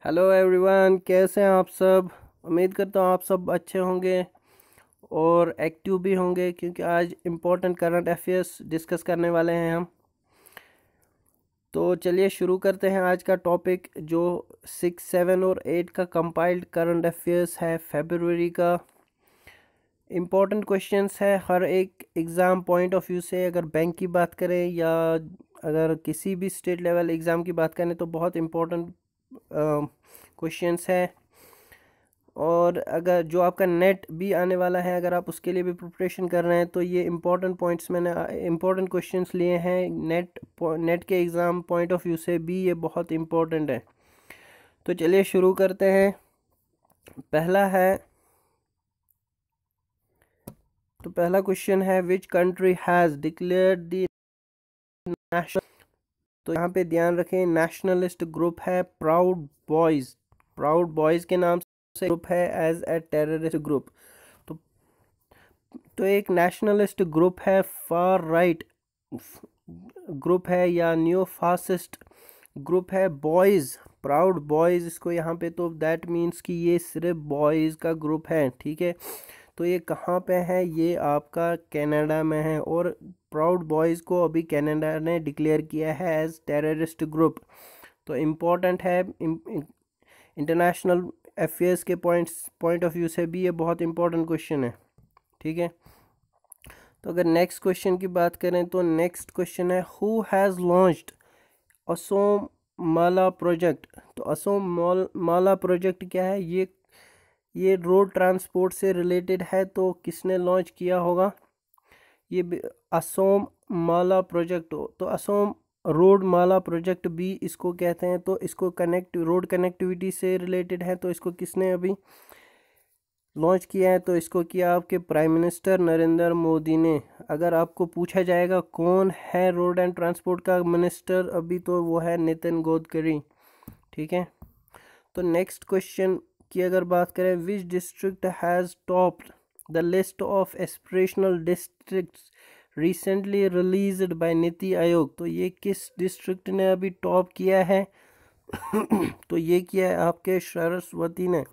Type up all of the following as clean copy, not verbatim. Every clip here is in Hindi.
हेलो एवरीवन, कैसे हैं आप सब। उम्मीद करता हूँ आप सब अच्छे होंगे और एक्टिव भी होंगे, क्योंकि आज इम्पोर्टेंट करंट अफेयर्स डिस्कस करने वाले हैं हम। तो चलिए शुरू करते हैं आज का टॉपिक, जो 6, 7 और 8 का कंपाइल्ड करंट अफेयर्स है फरवरी का। इम्पोर्टेंट क्वेश्चंस है हर एक एग्ज़ाम पॉइंट ऑफ व्यू से। अगर बैंक की बात करें या अगर किसी भी स्टेट लेवल एग्ज़ाम की बात करें तो बहुत इम्पोर्टेंट क्वेश्चंस है। और अगर जो आपका नेट भी आने वाला है, अगर आप उसके लिए भी प्रिपरेशन कर रहे हैं तो ये इम्पोर्टेंट पॉइंट्स मैंने इम्पोर्टेंट क्वेश्चंस लिए हैं। नेट के एग्ज़ाम पॉइंट ऑफ व्यू से भी ये बहुत इम्पोर्टेंट है। तो चलिए शुरू करते हैं। पहला क्वेश्चन है, विच country has declared the national. तो यहाँ पे ध्यान रखें, नेशनलिस्ट ग्रुप है प्राउड बॉयज़ के नाम से ग्रुप है एज ए टेररिस्ट ग्रुप। तो एक नेशनलिस्ट ग्रुप है, फार राइट ग्रुप है या न्यू फासिस्ट ग्रुप है। बॉयज़, प्राउड बॉयज़, इसको यहाँ पे तो दैट मीन्स कि ये सिर्फ बॉयज़ का ग्रुप है, ठीक है। तो ये कहाँ पे है? ये आपका कनाडा में है, और प्राउड बॉयज़ को अभी कनाडा ने डिक्लेयर किया है एज टेररिस्ट ग्रुप। तो इम्पोर्टेंट है, इंटरनेशनल अफेयर्स के पॉइंट ऑफ व्यू से भी ये बहुत इंपॉर्टेंट क्वेश्चन है, ठीक है। तो अगर नेक्स्ट क्वेश्चन की बात करें तो नेक्स्ट क्वेश्चन है, who has launched Asom Mala project. तो असोम माला प्रोजेक्ट क्या है? ये रोड ट्रांसपोर्ट से रिलेटेड है। तो किसने लॉन्च किया होगा? ये असोम माला प्रोजेक्ट। तो असोम रोड माला प्रोजेक्ट भी इसको कहते हैं। तो इसको रोड कनेक्टिविटी से रिलेटेड है। तो इसको किसने अभी लॉन्च किया है? तो इसको किया आपके प्राइम मिनिस्टर नरेंद्र मोदी ने। अगर आपको पूछा जाएगा कौन है रोड एंड ट्रांसपोर्ट का मिनिस्टर अभी, तो वो है नितिन गडकरी, ठीक है। तो नेक्स्ट क्वेश्चन की अगर बात करें, which district has topped the list of aspirational districts recently released by NITI Aayog. तो ये किस डिस्ट्रिक्ट ने अभी टॉप किया है? तो ये किया है आपके सरस्वती ने।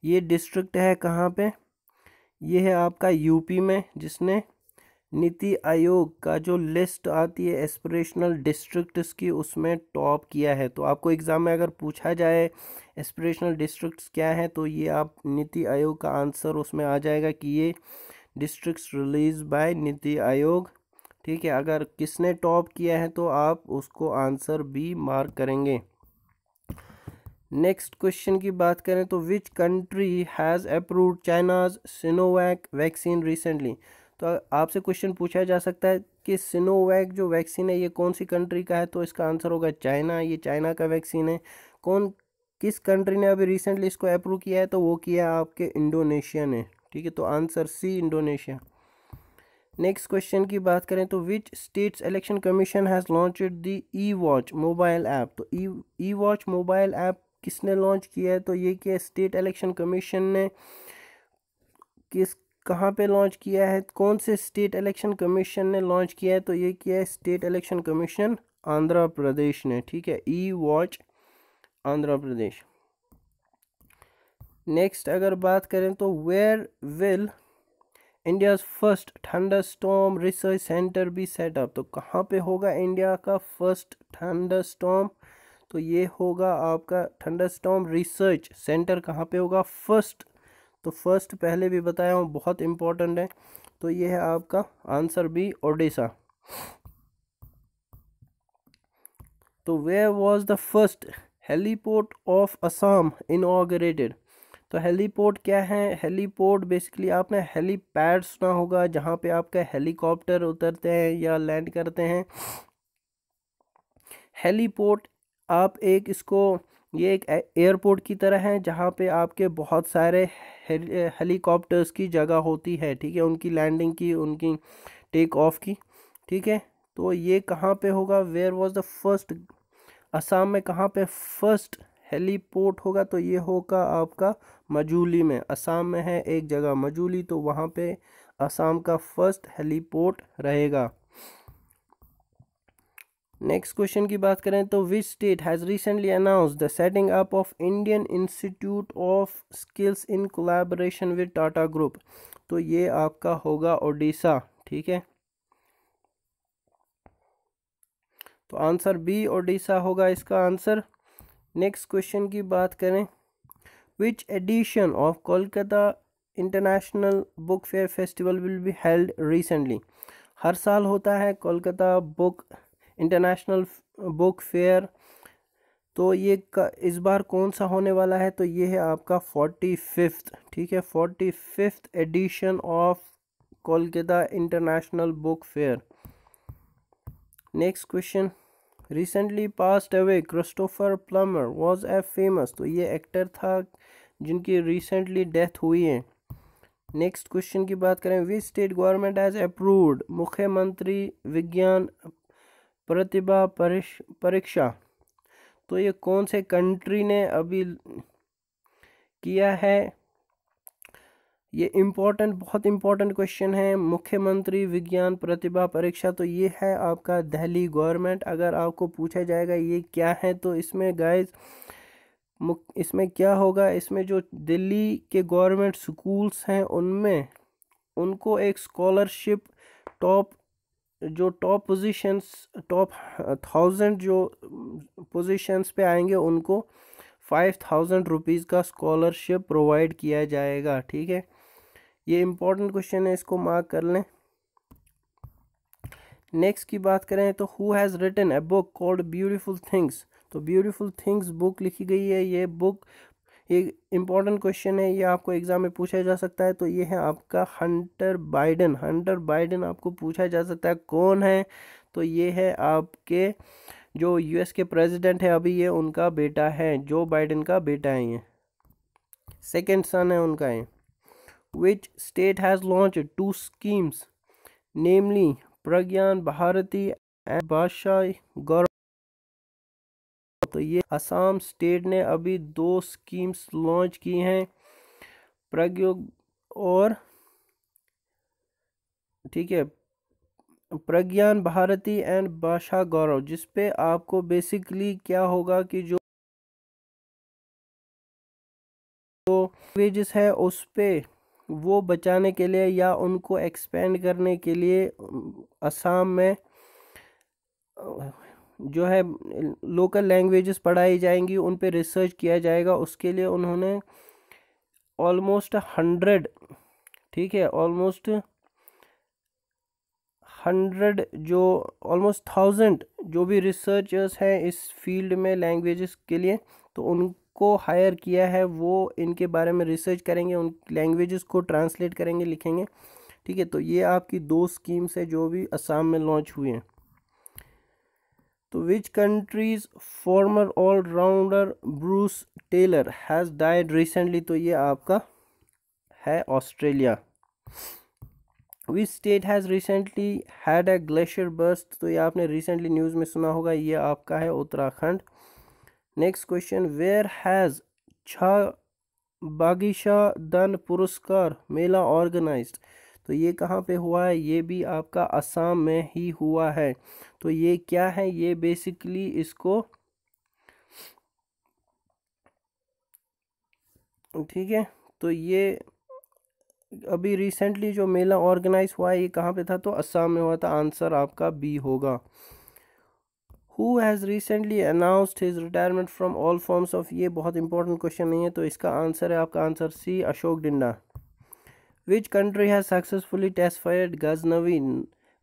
ये डिस्ट्रिक्ट है कहाँ पे? ये है आपका यूपी में, जिसने नीति आयोग का जो लिस्ट आती है एस्पिरेशनल डिस्ट्रिक्ट्स की, उसमें टॉप किया है। तो आपको एग्ज़ाम में अगर पूछा जाए एस्पिरेशनल डिस्ट्रिक्ट्स क्या है, तो ये आप नीति आयोग का आंसर उसमें आ जाएगा कि ये districts release by NITI Aayog, ठीक है। अगर किसने टॉप किया है तो आप उसको आंसर बी मार्क करेंगे। नेक्स्ट क्वेश्चन की बात करें तो which country has approved China's Sinovac vaccine recently. तो आपसे क्वेश्चन पूछा जा सकता है कि सिनोवैक जो वैक्सीन है ये कौन सी कंट्री का है? तो इसका आंसर होगा चाइना। ये चाइना का वैक्सीन है। किस कंट्री ने अभी रिसेंटली इसको अप्रूव किया है? तो वो किया आपके इंडोनेशिया ने, ठीक है। तो answer C, Indonesia. Next question की बात करें तो which state's election commission has launched the e watch mobile app. तो ई वॉच मोबाइल ऐप किसने लॉन्च किया है? तो ये किया स्टेट इलेक्शन कमीशन ने। कहाँ पे लॉन्च किया है? कौन से स्टेट इलेक्शन कमीशन ने लॉन्च किया है? तो ये किया है state election commission Andhra Pradesh ने, ठीक है। E watch Andhra Pradesh. Next अगर बात करें तो where will India's first thunder storm research centre be set up. तो कहाँ पे होगा इंडिया का फर्स्ट थंडर स्टॉर्म? तो ये होगा आपका थंडर स्टॉर्म रिसर्च सेंटर कहाँ पे होगा? फर्स्ट। तो फर्स्ट पहले भी बताया हूँ, बहुत इंपॉर्टेंट है। तो ये है आपका आंसर बी, ओडिशा। तो where was the first heliport of Assam inaugurated. तो हेलीपोर्ट क्या है? हेलीपोर्ट बेसिकली आपने हेलीपैड सुना होगा, जहाँ पे आपका हेलीकॉप्टर उतरते हैं या लैंड करते हैं। हेलीपोर्ट आप ये एक एयरपोर्ट की तरह है, जहाँ पे आपके बहुत सारे हेलीकॉप्टर्स की जगह होती है, ठीक है, उनकी लैंडिंग की, उनकी टेक ऑफ की, ठीक है। तो ये कहाँ पे होगा? Where was the first, Assam में कहाँ पे फर्स्ट हेलीपोर्ट होगा? तो ये होगा आपका मजूली में। असम में है एक जगह मजूली, तो वहाँ पे असम का फर्स्ट हेलीपोर्ट रहेगा। नेक्स्ट क्वेश्चन की बात करें तो which state has recently announced the setting up of Indian institute of skills in collaboration with Tata group. तो ये आपका होगा ओडिशा, ठीक है। तो आंसर बी ओडिशा होगा इसका आंसर। नेक्स्ट क्वेश्चन की बात करें, which edition of Kolkata international book fair festival will be held recently. हर साल होता है Kolkata book international book fair, तो ये इस बार कौन सा होने वाला है, तो ये है आपका 45th, ठीक है, 45th edition of Kolkata international book fair. Next question, recently passed away Christopher Plummer was a famous. तो ये एक्टर था जिनकी रिसेंटली डेथ हुई है। नेक्स्ट क्वेश्चन की बात करें, विच स्टेट गवर्नमेंट हैज़ अप्रूव्ड मुख्यमंत्री विज्ञान प्रतिभा परीक्षा। तो ये कौन से कंट्री ने अभी किया है, ये बहुत इम्पोर्टेंट क्वेश्चन है। मुख्यमंत्री विज्ञान प्रतिभा परीक्षा, तो ये है आपका दिल्ली गवर्नमेंट। अगर आपको पूछा जाएगा ये क्या है, तो इसमें गाइस इसमें क्या होगा, इसमें जो दिल्ली के गवर्नमेंट स्कूल्स हैं उनमें उनको एक स्कॉलरशिप टॉप पोजीशंस, टॉप 1000 जो पोजीशंस पे आएंगे उनको 5000 रुपीज़ का स्कॉलरशिप प्रोवाइड किया जाएगा, ठीक है। ये इम्पोर्टेंट क्वेश्चन है, इसको मार्क कर लें। नेक्स्ट की बात करें तो who has written a book called beautiful things. तो ब्यूटीफुल थिंग्स बुक लिखी गई है। ये बुक एक इम्पॉर्टेंट क्वेश्चन है, ये आपको एग्जाम में पूछा जा सकता है। तो ये है आपका हंटर बाइडन आपको पूछा जा सकता है कौन है, तो ये है आपके जो यूएस के प्रेसिडेंट है अभी, ये उनका बेटा है, जो बाइडन का बेटा है, ये सेकंड सन है उनका है। Which state has launched 2 schemes namely Pragyan Bharati and Bhasha Gaurav. तो ये असम स्टेट ने अभी 2 स्कीम्स लॉन्च की हैं, प्रज्ञ और, ठीक है, प्रज्ञान भारती एंड भाषा गौरव, जिसपे आपको बेसिकली क्या होगा कि जो लैंग्वेजेस है उस पे वो बचाने के लिए या उनको एक्सपेंड करने के लिए असम में जो है लोकल लैंग्वेजेस पढ़ाई जाएंगी, उन पे रिसर्च किया जाएगा। उसके लिए उन्होंने ऑलमोस्ट 100, ठीक है, ऑलमोस्ट 100 जो ऑलमोस्ट 1000 जो भी रिसर्चर्स हैं इस फील्ड में लैंग्वेजेस के लिए, तो उनको हायर किया है। वो इनके बारे में रिसर्च करेंगे, उन लैंग्वेजेस को ट्रांसलेट करेंगे, लिखेंगे, ठीक है। तो ये आपकी 2 स्कीम्स है जो भी असम में लॉन्च हुई हैं। तो which country's former allrounder Bruce Taylor has died recently. तो ये आपका है Australia. Which state has recently had a glacier burst. तो ये आपने रिसेंटली न्यूज़ में सुना होगा, ये आपका है Uttarakhand. Next question, where has Bagisha दन पुरस्कार मेला ऑर्गेनाइज्ड। तो ये कहाँ पे हुआ है, ये भी आपका असम में ही हुआ है। तो ये क्या है, ये बेसिकली इसको, ठीक है, तो ये अभी रिसेंटली जो मेला ऑर्गेनाइज हुआ है ये कहाँ पे था, तो असम में हुआ था। आंसर आपका बी होगा। Who has recently announced his retirement from all forms of, ये बहुत इंपॉर्टेंट क्वेश्चन नहीं है, तो इसका आंसर है आपका answer C, Ashok Dinda. Which country has successfully test fired Ghaznavi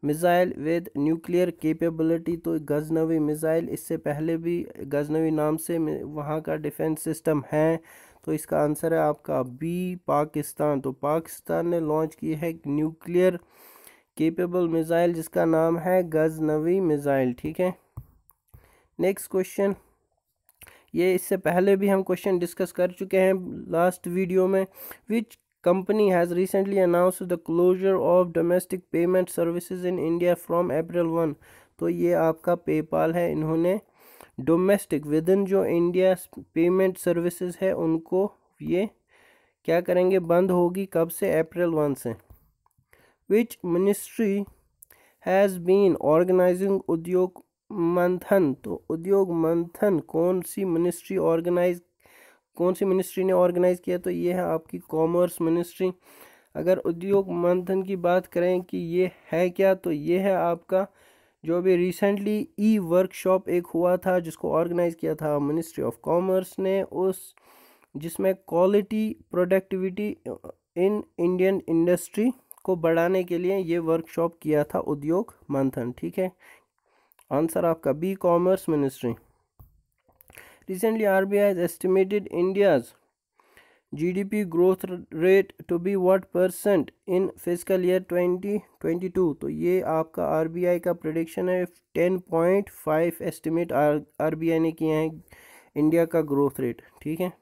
missile with nuclear capability. तो गजनवी मिसाइल, इससे पहले भी गजनवी नाम से वहाँ का डिफेंस सिस्टम है, तो इसका आंसर है आपका बी, पाकिस्तान। तो पाकिस्तान ने लॉन्च की है न्यूक्लियर कैपेबल मिसाइल जिसका नाम है गजनवी मिसाइल, ठीक है। नेक्स्ट क्वेश्चन, ये इससे पहले भी हम क्वेश्चन डिस्कस कर चुके हैं लास्ट वीडियो में। Which company has recently announced the closure of domestic payment services in India from April 1। तो ये आपका पेपाल है, इन्होंने डोमेस्टिक विद इन जो इंडिया पेमेंट सर्विसेज है उनको ये क्या करेंगे, बंद होगी, कब से, अप्रैल 1 से। Which ministry has been organising Udyog Manthan, तो उद्योग मंथन कौन सी मिनिस्ट्री ने ऑर्गेनाइज किया? तो ये है आपकी कॉमर्स मिनिस्ट्री। अगर उद्योग मंथन की बात करें कि ये है क्या, तो ये है आपका जो अभी रिसेंटली ई वर्कशॉप एक हुआ था जिसको ऑर्गेनाइज किया था मिनिस्ट्री ऑफ कॉमर्स ने, उस जिसमें quality productivity in Indian industry को बढ़ाने के लिए ये वर्कशॉप किया था उद्योग मंथन। ठीक है, आंसर आपका B, commerce ministry. Recently RBI has estimated India's GDP growth rate to be what percent in fiscal year 2022? तो ये आपका RBI का प्रेडिक्शन है। 10.5 एस्टिमेट RBI ने किए हैं इंडिया का ग्रोथ रेट। ठीक है,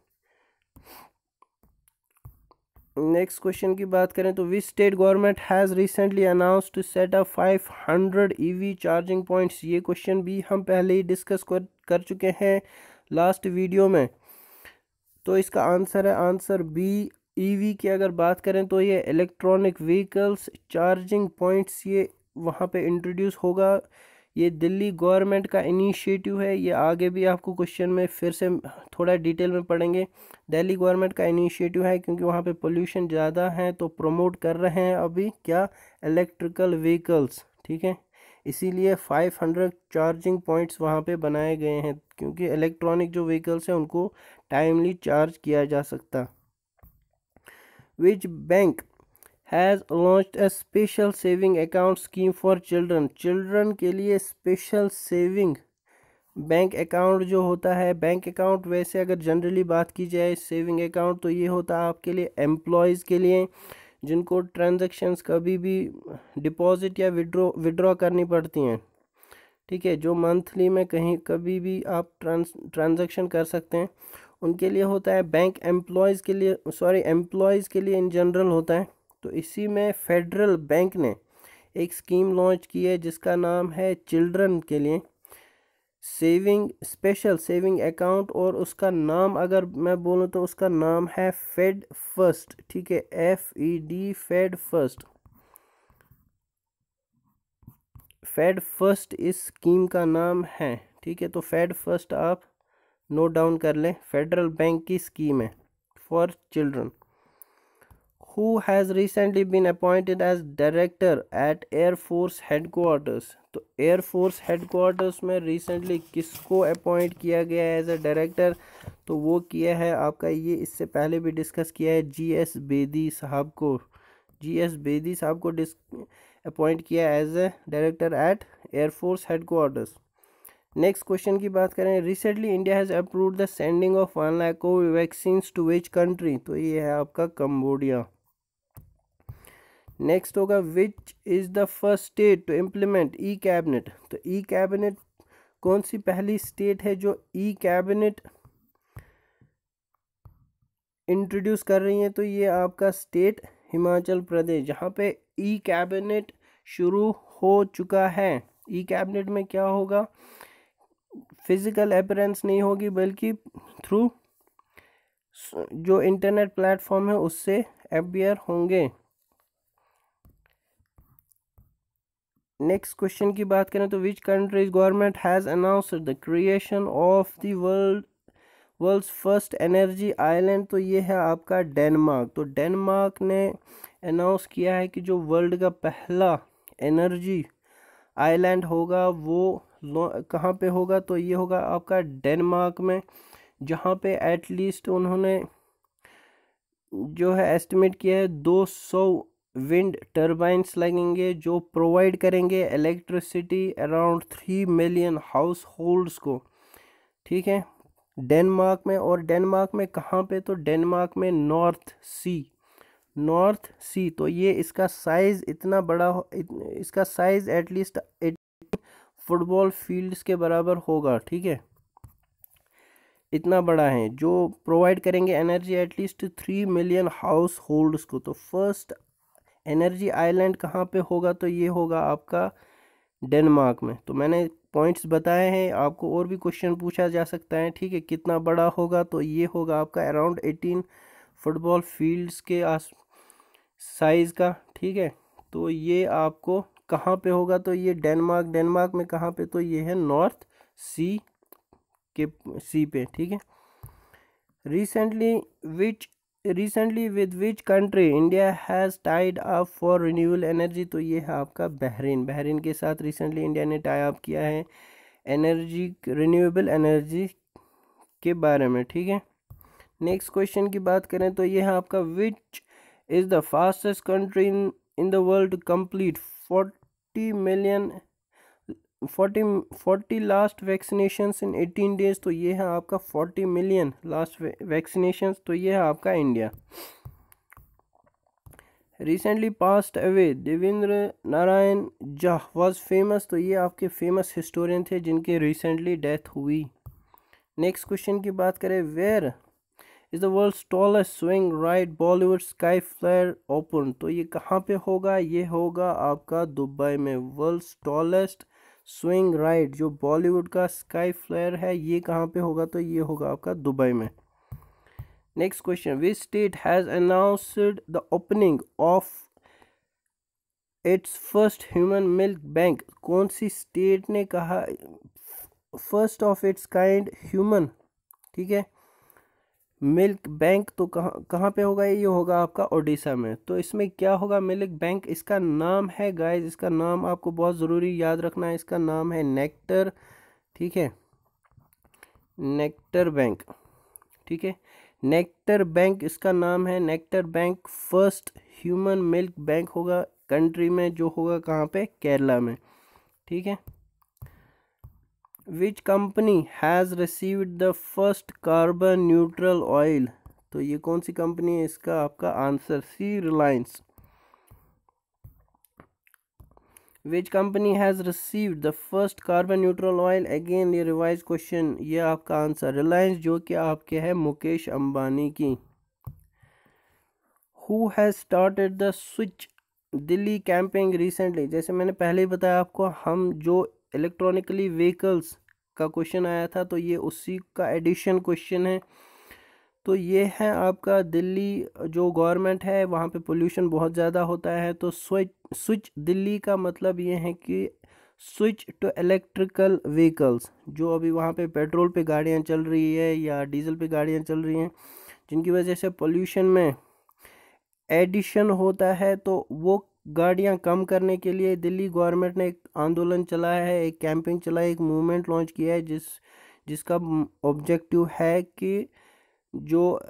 नेक्स्ट क्वेश्चन की बात करें तो which state government has recently announced to set up 500 EV charging points? ये क्वेश्चन भी हम पहले ही डिस्कस कर चुके हैं लास्ट वीडियो में। तो इसका आंसर है आंसर बी, ईवी की अगर बात करें तो ये इलेक्ट्रॉनिक व्हीकल्स चार्जिंग पॉइंट्स ये वहाँ पे इंट्रोड्यूस होगा। ये दिल्ली गवर्नमेंट का इनिशिएटिव है। ये आगे भी आपको क्वेश्चन में फिर से थोड़ा डिटेल में पढ़ेंगे। दिल्ली गवर्नमेंट का इनिशिएटिव है क्योंकि वहाँ पे पोल्यूशन ज़्यादा है, तो प्रमोट कर रहे हैं अभी क्या, इलेक्ट्रिकल व्हीकल्स। ठीक है, इसीलिए 500 चार्जिंग पॉइंट्स वहाँ पे बनाए गए हैं क्योंकि इलेक्ट्रॉनिक जो व्हीकल्स हैं उनको टाइमली चार्ज किया जा सकता। Which bank has launched a special saving account scheme for children के लिए स्पेशल सेविंग बैंक अकाउंट जो होता है, बैंक अकाउंट वैसे अगर जनरली बात की जाए सेविंग अकाउंट तो ये होता है आपके लिए एम्प्लॉयज़ के लिए जिनको ट्रांजैक्शंस कभी भी डिपॉजिट या विड्रॉ करनी पड़ती हैं। ठीक है, जो मंथली में कहीं कभी भी आप ट्रांजैक्शन कर सकते हैं, उनके लिए होता है। बैंक एम्प्लॉयज़ के लिए इन जनरल होता है। तो इसी में फेडरल बैंक ने एक स्कीम लॉन्च की है जिसका नाम है चिल्ड्रन के लिए स्पेशल सेविंग अकाउंट, और उसका नाम अगर मैं बोलूँ तो उसका नाम है फेड फर्स्ट। ठीक है, FED, Fed first. Fed first इस स्कीम का नाम है। ठीक है, तो फेड फर्स्ट आप नोट डाउन कर लें, फेडरल बैंक की स्कीम है for children. Who has recently been appointed as director at Air Force headquarters? तो एयरफोर्स हेडक्वार्टर्स में रिसेंटली किसको अपॉइंट किया गया है एज ए डायरेक्टर? तो वो किया है आपका, ये इससे पहले भी डिस्कस किया है, GS बेदी साहब को। GS बेदी साहब को अपॉइंट किया as a director at Air Force headquarters. Next question की बात करें, recently India has approved the sending of 1 lakh covid vaccines to which country? तो ये है आपका कंबोडिया। नेक्स्ट होगा which is the first state to implement e cabinet? तो ई कैबिनेट कौन सी पहली स्टेट है जो ई कैबिनेट इंट्रोड्यूस कर रही है? तो ये आपका स्टेट हिमाचल प्रदेश, जहाँ पे ई कैबिनेट शुरू हो चुका है। ई कैबिनेट में क्या होगा, फिजिकल अपीयरेंस नहीं होगी बल्कि थ्रू जो इंटरनेट प्लेटफॉर्म है उससे अपीयर होंगे। नेक्स्ट क्वेश्चन की बात करें तो which country's government has announced the creation of the world's first energy island? तो ये है आपका डेनमार्क। तो डेनमार्क ने अनाउंस किया है कि जो वर्ल्ड का पहला एनर्जी आइलैंड होगा वो कहाँ पे होगा? तो ये होगा आपका डेनमार्क में, जहाँ पे एटलीस्ट उन्होंने जो है एस्टिमेट किया है 200 विंड टर्बाइंस लगेंगे जो प्रोवाइड करेंगे electricity around 3 million house holds को। ठीक है, डेनमार्क में। और डेनमार्क में कहाँ पे? तो डेनमार्क में नॉर्थ सी। तो ये इसका साइज़ इतना बड़ा इसका साइज़ एटलीस्ट फुटबॉल फील्ड्स के बराबर होगा। ठीक है, इतना बड़ा है, जो प्रोवाइड करेंगे energy at least 3 million house holds को। तो फर्स्ट एनर्जी आइलैंड कहाँ पे होगा? तो ये होगा आपका डेनमार्क में। तो मैंने पॉइंट्स बताए हैं, आपको और भी क्वेश्चन पूछा जा सकता है। ठीक है, कितना बड़ा होगा? तो ये होगा आपका अराउंड 18 फुटबॉल फील्ड्स के साइज़ का। ठीक है, तो ये आपको कहाँ पे होगा, तो ये डेनमार्क में कहाँ पे, तो ये है नॉर्थ सी के सी पे, ठीक है। Recently with which country India has tied up for renewable energy, तो ये है आपका बहरीन के साथ रिसेंटली इंडिया ने टाई अप किया है रिन्यूएबल एनर्जी के बारे में, ठीक है। नेक्स्ट क्वेश्चन की बात करें तो ये है आपका which is the fastest country in the world to complete 40 last vaccinations in 18 days, तो ये है आपका 40 मिलियन लास्ट वैक्सीनेशंस, तो ये है आपका India. Recently passed away Devendra Narayan Jha was famous, तो ये आपके फेमस हिस्टोरियन थे जिनके रिसेंटली डेथ हुई। नेक्स्ट क्वेश्चन की बात करें, where is the world's tallest swing ride Bollywood sky flyer open, तो ये कहाँ पे होगा, ये होगा आपका दुबई में। वर्ल्ड्स टॉलेस्ट स्विंग राइड जो बॉलीवुड का स्काई फ्लेयर है, ये कहाँ पे होगा, तो ये होगा आपका दुबई में। Next question, which state has announced the opening of its first human milk bank, कौन सी स्टेट ने कहा first of its kind human, ठीक है, मिल्क बैंक, तो कहाँ पे होगा, ये होगा आपका ओडिशा में। तो इसमें क्या होगा मिल्क बैंक, इसका नाम है गाइस, इसका नाम आपको बहुत ज़रूरी याद रखना है, इसका नाम है नेक्टर, ठीक है, नेक्टर बैंक, ठीक है, नेक्टर बैंक इसका नाम है, nectar bank first human milk bank होगा कंट्री में, जो होगा कहाँ पे, केरला में, ठीक है। Which company has received the first carbon neutral oil, तो ये कौन सी कंपनी है, इसका आपका answer C Reliance. Which company has received the first carbon neutral oil, again ये रिवाइज क्वेश्चन, ये आपका आंसर रिलायंस, जो कि आपके है मुकेश अंबानी की। Who has started the switch Delhi campaigning recently, जैसे मैंने पहले ही बताया आपको, हम जो इलेक्ट्रॉनिकली व्हीकल्स का क्वेश्चन आया था, तो ये उसी का एडिशन क्वेश्चन है। तो ये है आपका दिल्ली जो गवर्नमेंट है वहाँ पे पोल्यूशन बहुत ज़्यादा होता है, तो स्विच दिल्ली का मतलब ये है कि स्विच टू इलेक्ट्रिकल व्हीकल्स, जो अभी वहाँ पे पेट्रोल पे गाड़ियाँ चल रही है या डीजल पे गाड़ियाँ चल रही हैं, जिनकी वजह से पोल्यूशन में एडिशन होता है, तो वो गाड़ियां कम करने के लिए दिल्ली गवर्नमेंट ने एक आंदोलन चलाया है, एक कैंपेन चलाया, एक मूवमेंट लॉन्च किया है, जिसका ऑब्जेक्टिव है कि जो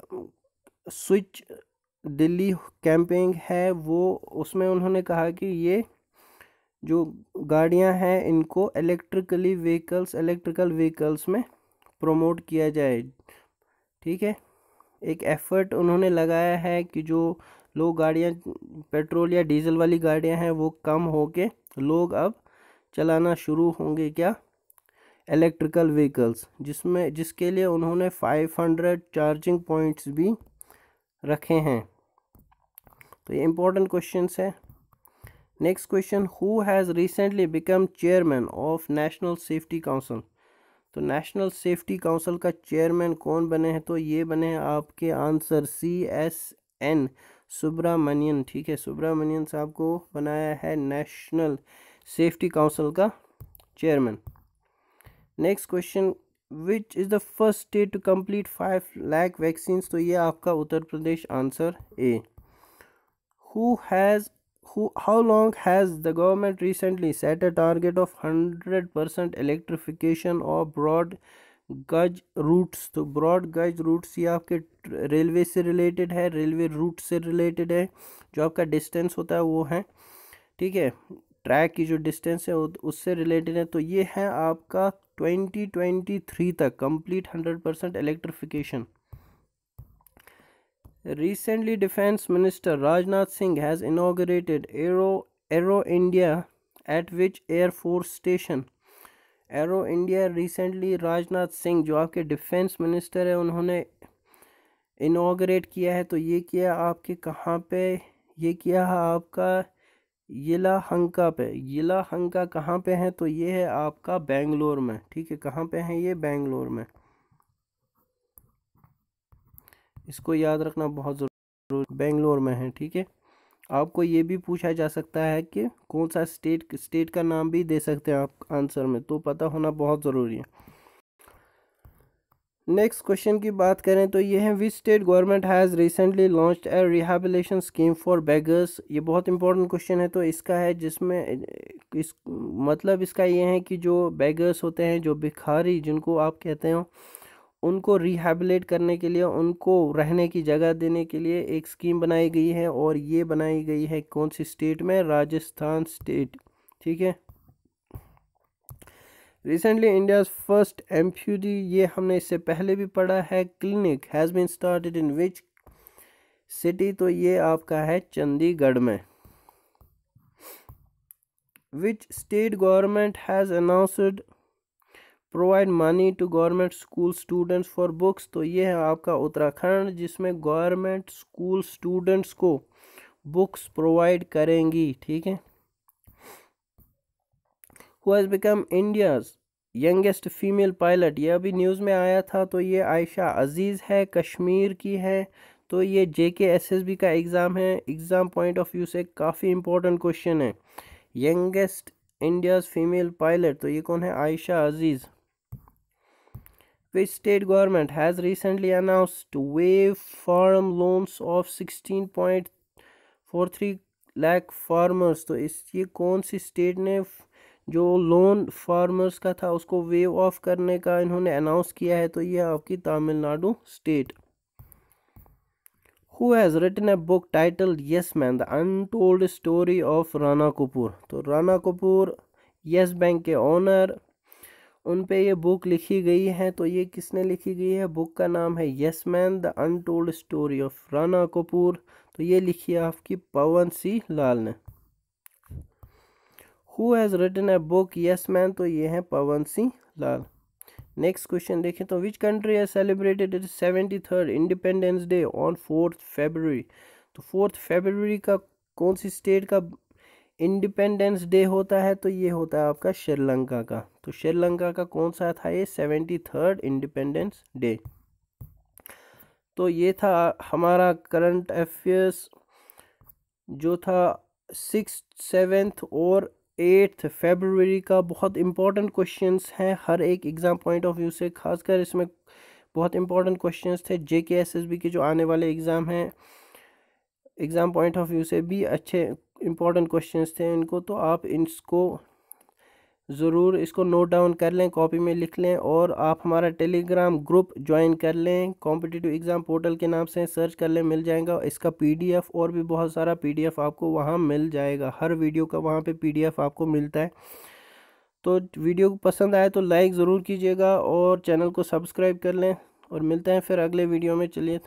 स्विच दिल्ली कैंपेन है वो, उसमें उन्होंने कहा कि ये जो गाड़ियां हैं इनको इलेक्ट्रिकल व्हीकल्स में प्रमोट किया जाए, ठीक है। एक एफर्ट उन्होंने लगाया है कि जो लोग गाड़ियाँ पेट्रोल या डीजल वाली गाड़ियाँ हैं वो कम होके लोग अब चलाना शुरू होंगे क्या, इलेक्ट्रिकल व्हीकल्स, जिसके लिए उन्होंने 500 चार्जिंग पॉइंट्स भी रखे हैं। तो ये इंपॉर्टेंट क्वेश्चंस है। Next question, who has recently become chairman of national safety council, तो नेशनल सेफ्टी काउंसिल का चेयरमैन कौन बने हैं, तो ये बने हैं आपके आंसर CSN सुब्रमण्यन, ठीक है, सुब्रमण्यन साहब को बनाया है नेशनल सेफ्टी काउंसिल का chairman. Next question, which is the first state to complete 5 lakh vaccine, तो ये आपका Uttar Pradesh, answer A. How long has the government recently set a target of 100% electrification of broad gauge routes, तो ब्रॉड गज रूट्स ये आपके रेलवे से रिलेटेड है, रेलवे रूट से रिलेटेड है, जो आपका डिस्टेंस होता है वो है, ठीक है, ट्रैक की जो डिस्टेंस है उससे रिलेटेड है। तो ये है आपका 2023 तक complete 100% electrification. Recently, Defense Minister Rajnath Singh has inaugurated Aero India at which Air Force station? Aero India recently Rajnath Singh जो आपके डिफेंस मिनिस्टर है उन्होंने इनॉग्रेट किया है, तो ये किया आपके कहाँ पे, ये किया है आपका येलाहंका पे। येलाहंका कहाँ पे है, तो ये है आपका बेंगलोर में, ठीक है, कहाँ पे है ये, बेंगलोर में, इसको याद रखना बहुत ज़रूरी, बेंगलोर में है, ठीक है। आपको ये भी पूछा जा सकता है कि कौन सा स्टेट का नाम भी दे सकते हैं आप आंसर में, तो पता होना बहुत ज़रूरी है। नेक्स्ट क्वेश्चन की बात करें तो ये है, which state government has recently launched A rehabilitation scheme for beggars. ये बहुत इंपॉर्टेंट क्वेश्चन है। तो इसका है जिसमें इस मतलब इसका ये है कि जो बेगर्स होते हैं, जो भिखारी जिनको आप कहते हो, उनको रिहैबिलिटेट करने के लिए, उनको रहने की जगह देने के लिए एक स्कीम बनाई गई है, और ये बनाई गई है कौन सी स्टेट में? राजस्थान स्टेट। ठीक है। रिसेंटली इंडियाज फर्स्ट एम्प्यूटी, ये हमने इससे पहले भी पढ़ा है, clinic has been started in which city, तो ये आपका है चंडीगढ़ में। Which state government has announced provide money to government school students for books, तो ये है आपका उत्तराखंड, जिसमें गवर्नमेंट स्कूल स्टूडेंट्स को बुक्स प्रोवाइड करेंगी। ठीक है। Who has become India's youngest female pilot, ये अभी न्यूज़ में आया था, तो ये आयशा अजीज़ है, कश्मीर की है। तो ये JKSSB का एग्ज़ाम है, एग्ज़ाम पॉइंट ऑफ व्यू से काफ़ी इंपॉर्टेंट क्वेश्चन है। यंगेस्ट इंडियाज़ फीमेल पायलट, तो ये कौन है? आयशा अजीज़। Which state government has recently announced to waive farm loans of 16.43 lakh farmers, तो ये कौन सी स्टेट ने जो लोन फार्मर्स का था उसको वेव ऑफ करने का इन्होंने अनाउंस किया है? तो ये आपकी Tamil Nadu state. Who has written a book titled Yes Man, The Untold Story of Rana Kapoor, तो राणा कपूर यस बैंक के ओनर, उन पे ये बुक लिखी गई है। तो ये किसने लिखी गई है? बुक का नाम है yes man the untold story of Rana Kapoor, तो ये लिखी है आपकी पवन सिंह लाल ने। Who has written a book yes man, तो ये है पवन सिंह लाल। नेक्स्ट क्वेश्चन देखें तो, which country has celebrated its 73rd independence day on 4th February, तो 4th February का कौन सी स्टेट का इंडिपेंडेंस डे होता है? तो ये होता है आपका श्रीलंका का। तो श्रीलंका का कौन सा था ये? 73rd independence day. तो ये था हमारा करंट अफेयर्स जो था 6th, 7th और 8th February का। बहुत इंपॉर्टेंट क्वेश्चंस हैं हर एक एग्ज़ाम पॉइंट ऑफ व्यू से, खासकर इसमें बहुत इंपॉर्टेंट क्वेश्चंस थे। JKSSB के जो आने वाले एग्ज़ाम हैं, एग्ज़ाम पॉइंट ऑफ व्यू से भी अच्छे इंपॉर्टेंट क्वेश्चंस थे इनको, तो आप इसको ज़रूर इसको नोट डाउन कर लें, कॉपी में लिख लें, और आप हमारा टेलीग्राम ग्रुप ज्वाइन कर लें, कॉम्पिटिटिव एग्ज़ाम पोर्टल के नाम से सर्च कर लें, मिल जाएगा इसका PDF, और भी बहुत सारा PDF आपको वहाँ मिल जाएगा। हर वीडियो का वहाँ पे PDF आपको मिलता है। तो वीडियो पसंद आए तो लाइक ज़रूर कीजिएगा और चैनल को सब्सक्राइब कर लें, और मिलते हैं फिर अगले वीडियो में। चलिए।